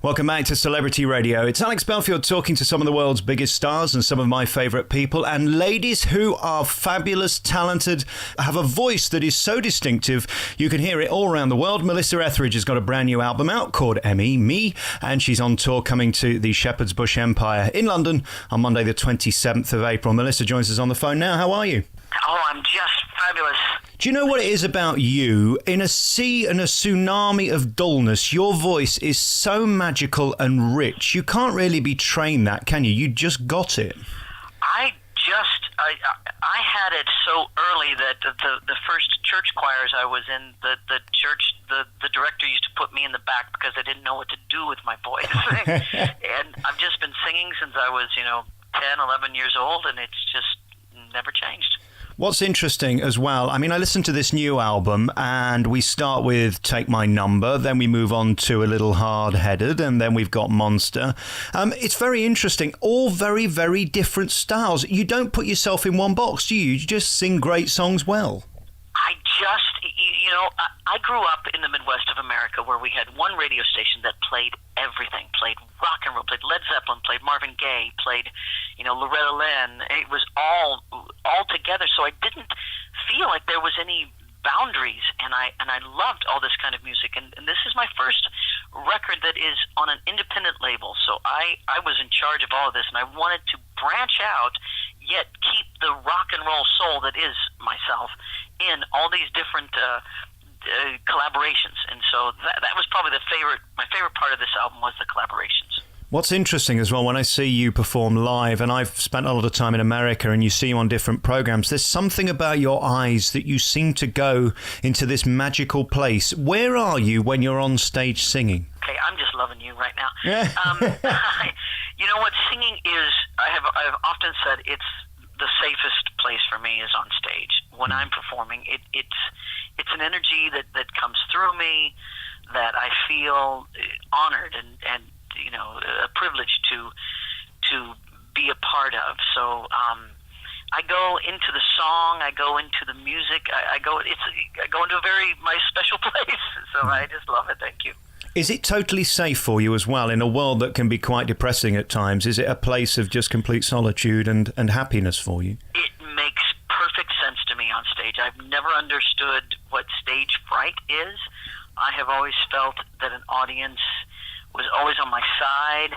Welcome back to Celebrity Radio. It's Alex Belfield talking to some of the world's biggest stars and some of my favourite people, and ladies who are fabulous, talented, have a voice that is so distinctive you can hear it all around the world. Melissa Etheridge has got a brand new album out called M.E, Me, and she's on tour coming to the Shepherd's Bush Empire in London on Monday the 27th of April. Melissa joins us on the phone now. How are you? Oh, I'm just fabulous. Do you know what it is about you? In a sea and a tsunami of dullness, your voice is so magical and rich. You can't really be trained that, can you? You just got it. I had it so early that the first church choirs I was in, the church, the director used to put me in the back because I didn't know what to do with my voice. And I've just been singing since I was, 10, 11 years old, and it's just never changed. What's interesting as well, I mean, I listened to this new album and we start with Take My Number, then we move on to A Little Hard-Headed, and then we've got Monster. It's very interesting, all very, very different styles. You don't put yourself in one box, do you? You just sing great songs well. I grew up in the Midwest of America where we had one radio station that played everything, played rock and roll, played Led Zeppelin, played Marvin Gaye, played, Loretta Lynn. It was all together, so I didn't feel like there was any boundaries, and I loved all this kind of music. And this is my first record that is on an independent label, so I was in charge of all of this, and I wanted to branch out, yet keep the rock and roll soul that is myself in all these different collaborations. And so that was probably my favorite part of this album was the collaborations. What's interesting as well, when I see you perform live, and I've spent a lot of time in America and you see you on different programs, there's something about your eyes that you seem to go into this magical place. Where are you when you're on stage singing? Okay, I'm just loving you right now. You know what singing is, I've often said it's the safest place for me is on stage. When I'm performing, it's an energy that comes through me that I feel honored and a privilege to be a part of. So I go into the song, I go into the music, I go into my special place. So I just love it. Thank you. Is it totally safe for you as well in a world that can be quite depressing at times? Is it a place of just complete solitude and happiness for you? It makes perfect sense to me on stage. I've never understood what stage fright is. I have always felt that an audience was always on my side,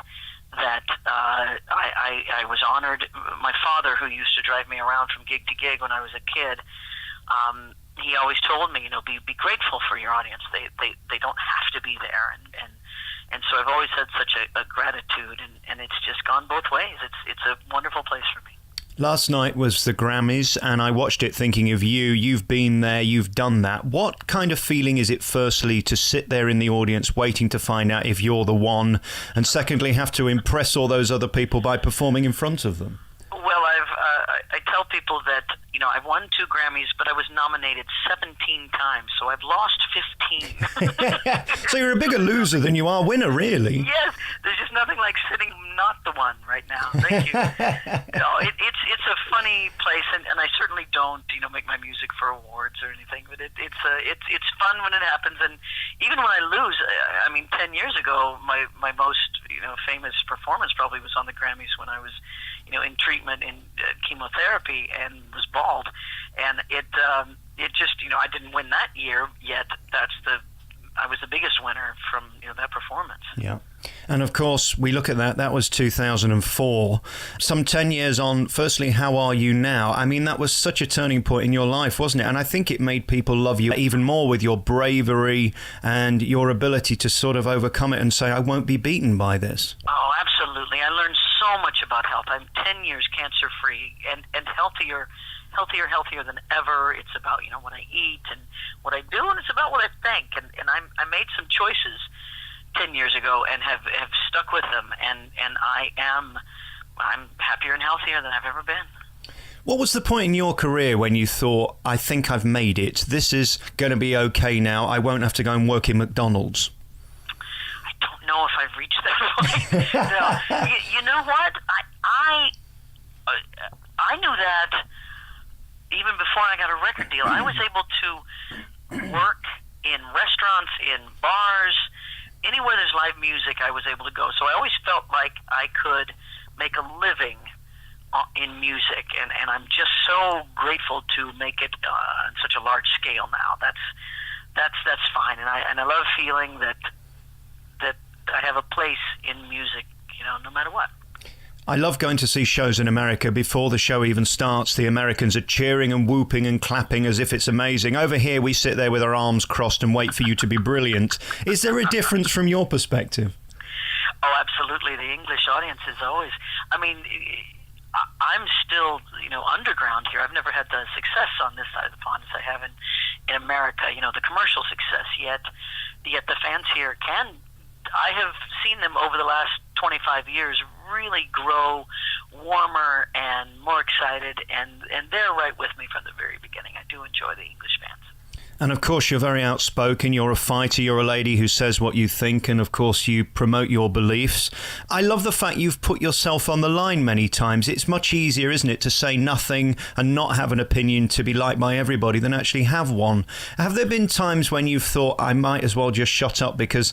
that I was honored. My father, who used to drive me around from gig to gig when I was a kid, he always told me, be grateful for your audience. They don't have to be there, and so I've always had such a gratitude, and it's just gone both ways. It's a wonderful place for me. Last night was the Grammys, and I watched it thinking of you. You've been there, you've done that. What kind of feeling is it, firstly, to sit there in the audience waiting to find out if you're the one, and secondly, have to impress all those other people by performing in front of them? Well, I tell people that, I've won 2 Grammys, but I was nominated 17 times, so I've lost 15. So you're a bigger loser than you are winner, really. Yes, there's just nothing like sitting not the one right now. Thank you. It's a funny place, and I certainly don't, make my music for awards or anything, but it's fun when it happens, and even when I lose, 10 years ago, my most, famous performance probably was on the Grammys when I was, in treatment in chemotherapy and was bald, and it just, I didn't win that year yet. I was the biggest winner from that performance. Yeah. And of course, we look at that was 2004. Some 10 years on, firstly, how are you now? That was such a turning point in your life, wasn't it? And I think it made people love you even more with your bravery and your ability to sort of overcome it and say, I won't be beaten by this. Oh, absolutely. I learned so much about health. I'm 10 years cancer-free and healthier than ever. It's about, what I eat and what I do, and it's about what I think. And I made some choices 10 years ago and have stuck with them, and I'm happier and healthier than I've ever been. What was the point in your career when you thought, I think I've made it, this is going to be okay now, I won't have to go and work in McDonald's? I don't know if I've reached that point. No. You know what? I knew that even before I got a record deal. I was able to work in restaurants, in bars, anywhere there's live music, I was able to go. So I always felt like I could make a living in music, and I'm just so grateful to make it on such a large scale now. That's fine, and I love feeling that I have a place in music, no matter what. I love going to see shows in America. Before the show even starts, the Americans are cheering and whooping and clapping as if it's amazing. Over here, we sit there with our arms crossed and wait for you to be brilliant. Is there a difference from your perspective? Oh, absolutely. The English audience is always... I mean, I'm still, underground here. I've never had the success on this side of the pond as I have in America, the commercial success. Yet the fans here can... I have seen them over the last 25 years really grow warmer and more excited, and they're right with me from the very beginning. I do enjoy the English fans. And of course, you're very outspoken. You're a fighter. You're a lady who says what you think. And of course, you promote your beliefs. I love the fact you've put yourself on the line many times. It's much easier, isn't it, to say nothing and not have an opinion to be liked by everybody than actually have one. Have there been times when you've thought, I might as well just shut up because,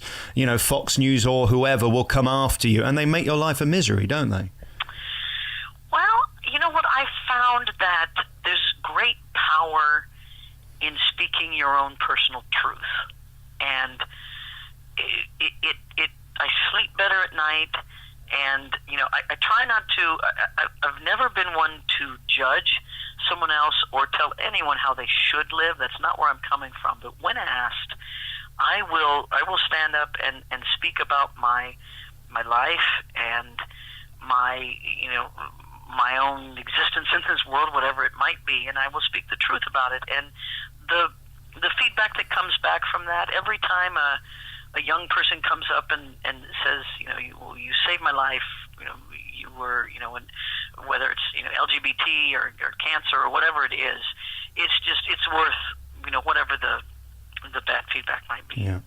Fox News or whoever will come after you, and they make your life a misery, don't they? Well, you know what? I found that there's great power in speaking your own personal truth, and I sleep better at night, and I try not to. I've never been one to judge someone else or tell anyone how they should live. That's not where I'm coming from. But when asked, I will stand up and speak about my life and my my own existence in this world, whatever it might be, and I will speak the truth about it. And the feedback that comes back from that, every time a young person comes up and says, you saved my life, you were, and whether it's LGBT or cancer or whatever it is, it's worth whatever the bad feedback might be. Yeah.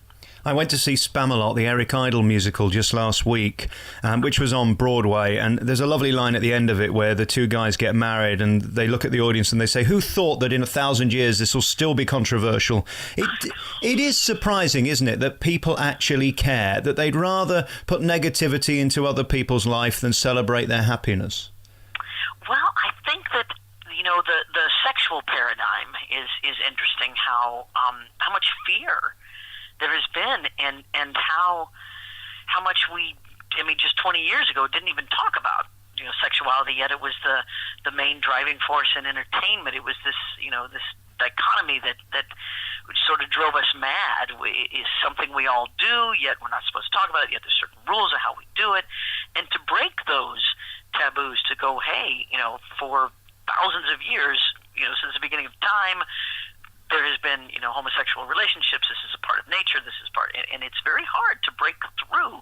I went to see Spamalot, the Eric Idle musical, just last week, which was on Broadway. And there's a lovely line at the end of it where the two guys get married and they look at the audience and they say, who thought that in 1,000 years this will still be controversial? It is surprising, isn't it, that people actually care, that they'd rather put negativity into other people's life than celebrate their happiness? Well, I think that the sexual paradigm is interesting. How much fear there has been, and how much just 20 years ago didn't even talk about sexuality, yet it was the main driving force in entertainment. It was this this dichotomy that sort of drove us mad. Is something we all do, yet we're not supposed to talk about it, yet there's certain rules of how we do it. And to break those taboos, to go, hey, for thousands of years, since the beginning of time, there has been, homosexual relationships. This is a part of nature. This is and it's very hard to break through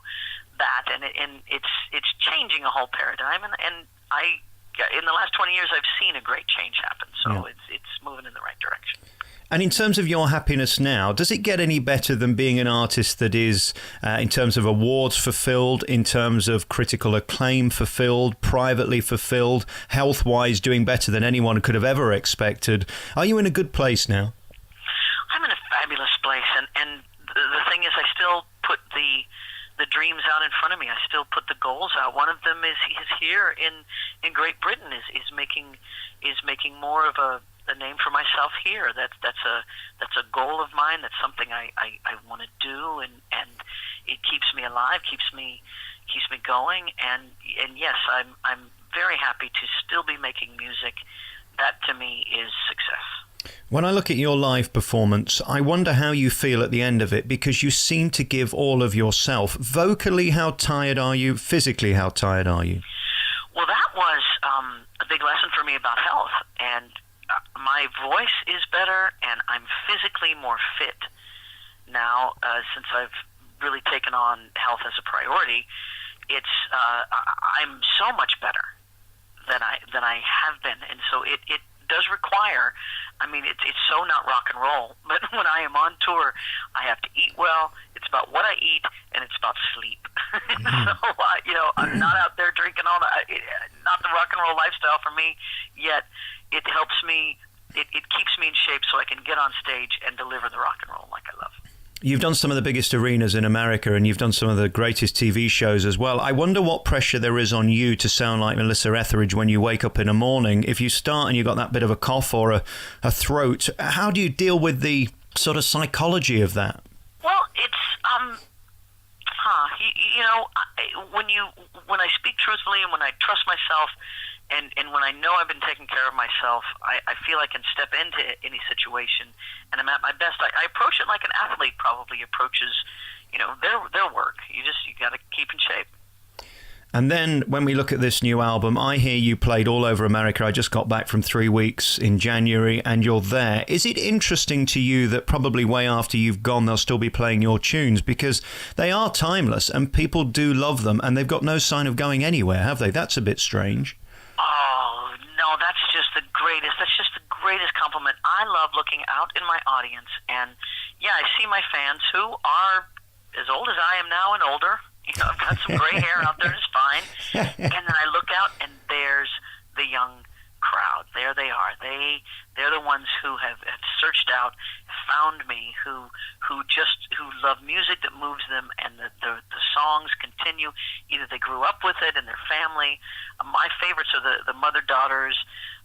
that, and it's changing a whole paradigm. And in the last 20 years, I've seen a great change happen. So it's moving in the right direction. And in terms of your happiness now, does it get any better than being an artist that is, in terms of awards fulfilled, in terms of critical acclaim fulfilled, privately fulfilled, health-wise doing better than anyone could have ever expected? Are you in a good place now? I'm in a fabulous place, and the thing is, I still put the dreams out in front of me. I still put the goals out. One of them is here in Great Britain is making more of a name for myself here. That's a goal of mine. That's something I want to do, and it keeps me alive, keeps me going. And yes, I'm very happy to still be making music. That to me is success. When I look at your live performance, I wonder how you feel at the end of it, because you seem to give all of yourself. Vocally, how tired are you? Physically, how tired are you? Well, that was a big lesson for me about health, and my voice is better, and I'm physically more fit now since I've really taken on health as a priority. I'm so much better than I have been, and so it does require. It's so not rock and roll, but when I am on tour, I have to eat well. It's about what I eat, and it's about sleep. So, I'm not out there drinking all that. Not the rock and roll lifestyle for me, yet it helps me. It keeps me in shape so I can get on stage and deliver the rock and roll like I love. You've done some of the biggest arenas in America, and you've done some of the greatest TV shows as well. I wonder what pressure there is on you to sound like Melissa Etheridge when you wake up in the morning. If you start and you've got that bit of a cough or a throat, how do you deal with the sort of psychology of that? Well, it's when I speak truthfully and when I trust myself, and when I know I've been taking care of myself, I feel I can step into any situation, and I'm at my best. I approach it like an athlete probably approaches, their work. You got to keep in shape. And then when we look at this new album, I hear you played all over America. I just got back from 3 weeks in January, and you're there. Is it interesting to you that probably way after you've gone, they'll still be playing your tunes? Because they are timeless, and people do love them, and they've got no sign of going anywhere, have they? That's a bit strange. Oh, no, that's just the greatest. That's just the greatest compliment. I love looking out in my audience, and, I see my fans who are as old as I am now and older. I've got some gray hair out there, it's fine. And then I look out, and there's the young crowd. There they are. They're the ones who have searched out, found me, who love music that moves them, and the songs continue. Either they grew up with it in their family. My favorites are the mother-daughters,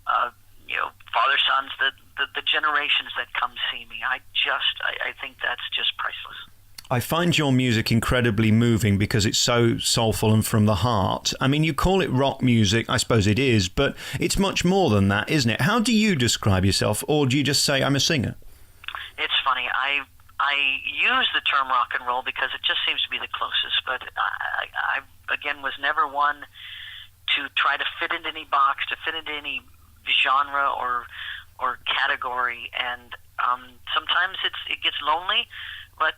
father-sons, the generations that come see me. I think that's just priceless. I find your music incredibly moving because it's so soulful and from the heart. I mean, you call it rock music, I suppose it is, but it's much more than that, isn't it? How do you describe yourself, or do you just say, I'm a singer? It's funny. I use the term rock and roll because it just seems to be the closest, but I again, was never one to try to fit into any box, to fit into any genre or category, and sometimes it gets lonely, but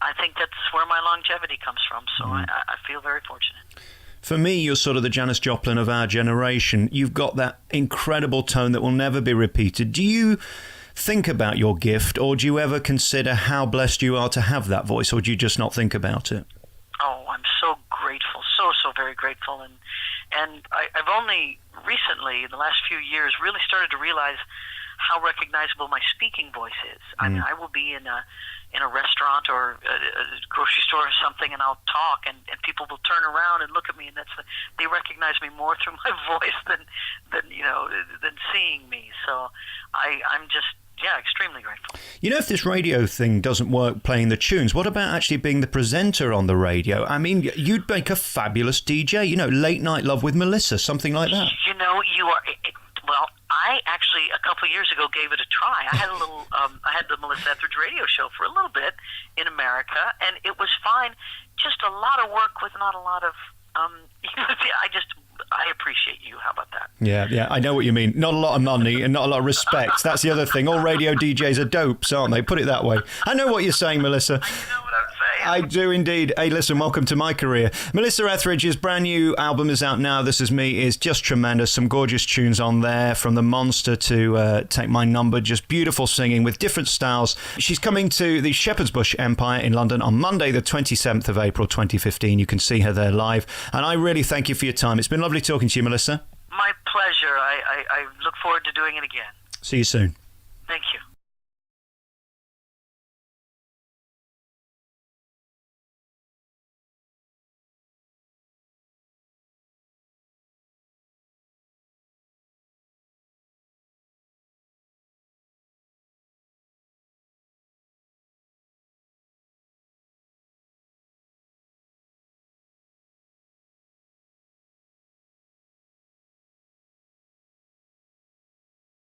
I think that's where my longevity comes from, so I feel very fortunate. For me, you're sort of the Janis Joplin of our generation. You've got that incredible tone that will never be repeated. Do you think about your gift, or do you ever consider how blessed you are to have that voice, or do you just not think about it? Oh, I'm so grateful, so very grateful, and I've only recently, in the last few years, really started to realize how recognizable my speaking voice is. I mean, I will be in a restaurant or a grocery store or something, and I'll talk, and people will turn around and look at me, and they recognize me more through my voice than seeing me. So I'm just extremely grateful. If this radio thing doesn't work playing the tunes, what about actually being the presenter on the radio? I mean, you'd make a fabulous DJ. Late Night Love with Melissa, something like that. You are. Well, I actually a couple of years ago gave it a try. I had I had the Melissa Etheridge radio show for a little bit in America, and it was fine. Just a lot of work with not a lot of. I appreciate you. How about that? Yeah, I know what you mean. Not a lot of money and not a lot of respect. That's the other thing. All radio DJs are dopes, aren't they? Put it that way. I know what you're saying, Melissa. You know what I'm saying. I do indeed. Hey, listen, welcome to my career. Melissa Etheridge's brand new album is out now. This Is Me is just tremendous. Some gorgeous tunes on there, from The Monster to Take My Number. Just beautiful singing with different styles. She's coming to the Shepherd's Bush Empire in London on Monday, the 27th of April, 2015. You can see her there live. And I really thank you for your time. It's been lovely talking to you, Melissa. My pleasure. I look forward to doing it again. See you soon. Thank you.